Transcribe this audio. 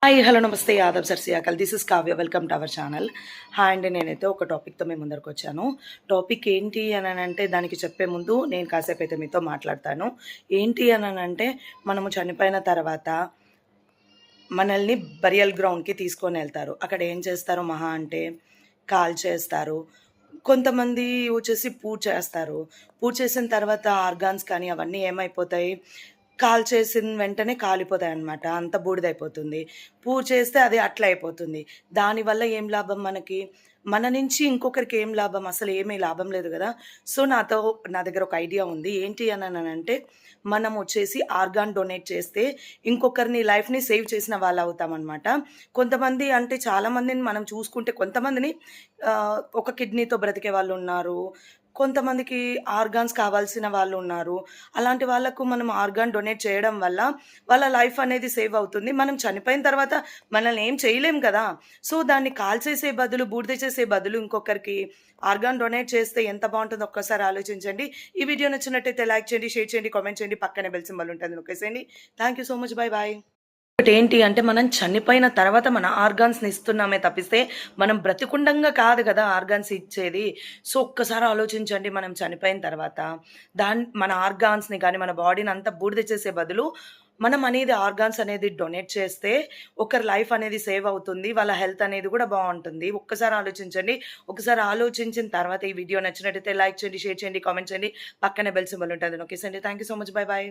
Hi hello namaste ఆదాబ్ sir సియాకల్ this is Kavya welcome to our channel. Hi అండి, నేనైతే ఒక టాపిక్తో మీ ముందరికి వచ్చాను. టాపిక్ ఏంటి అని అంటే దానికి చెప్పే ముందు నేను కాసేపు అయితే మీతో మాట్లాడతాను. ఏంటి అని అంటే మనము చనిపోయిన తర్వాత మనల్ని బరియల్ గ్రౌండ్కి తీసుకొని వెళ్తారు. అక్కడ ఏం చేస్తారు మహా అంటే కాల్ చేస్తారు. కొంతమంది వచ్చేసి పూజ చేస్తారు. పూజ చేసిన తర్వాత ఆర్గాన్స్ కానీ అవన్నీ ఏమైపోతాయి, కాల్చేసిన వెంటనే కాలిపోతాయన్నమాట. అంత బూడిదైపోతుంది. పూజ చేస్తే అది అట్లా అయిపోతుంది. దానివల్ల ఏం లాభం మనకి? మన నుంచి ఇంకొకరికి ఏం లాభం? అసలు ఏమీ లాభం లేదు గదా! సో, నా దగ్గర ఒక ఐడియా ఉంది. ఏంటి అననంటే, మనం వచ్చేసి ఆర్గాన్ డొనేట్ చేస్తే ఇంకొకరిని లైఫ్‌ని సేవ్ చేసిన వాళ్ళవుతామనమాట. కొంతమంది అంటే చాలా మందిని మనం చూసుకుంటే కొంతమందిని ఒక కిడ్నీతో బ్రతికే వాళ్ళున్నారు. కొంతమందికి ఆర్గాన్స్ కావాల్సిన వాళ్ళున్నారు. అలాంటి వాళ్ళకు మనం ఆర్గాన్ డొనేట్ చేయడం వల్ల వాళ్ళ లైఫ్ అనేది సేవ్ అవుతుంది. మనం చనిపోయిన తర్వాత మనల్ని ఏం చేయలేం కదా! సో, దాన్ని కాల్చేసే బదులు, బూడిద చేసే బదులు ఇంకొకరికి ఆర్గాన్ డొనేట్ చేస్తే ఎంత బావుంటుందో ఒక్కసారి ఆలోచించండి. ఈ వీడియో నచ్చినట్టయితే లైక్ చేయండి, షేర్ చేయండి, కామెంట్ చేయండి. పక్కనే బెల్ సింబల్ ఉంటుంది నొక్కేసేయండి. Thank you so much. Bye bye. ఒకటేంటి అంటే మనం చనిపోయిన తర్వాత మన ఆర్గాన్స్‌ని ఇస్తున్నామే తప్పిస్తే, మనం బ్రతికుండంగా కాదు గదా ఆర్గాన్స్ ఇచ్చేది. సో, ఒక్కసారి ఆలోచించండి, మనం చనిపోయిన తర్వాత మన ఆర్గాన్స్‌ని గానీ, మన బాడీని అంతా బూడిద చేసే బదులు, మనం అనేది ఆర్గాన్స్ అనేది డొనేట్ చేస్తే, ఒకరి లైఫ్ అనేది సేవ్ అవుతుంది. వాళ్ళ హెల్త్ అనేది గూడా బావుంటుంది. ఒక్కసారి ఆలోచించండి. ఒకసారి ఆలోచించిన తర్వాత ఈ వీడియో నచ్చినట్టయితే లైక్ చేయండి, షేర్ చేయండి, కామెంట్ చేయండి. పక్కనే బెల్ సింబల్ ఉంటుంది నొక్కేసేయండి. Thank you so much. Bye by.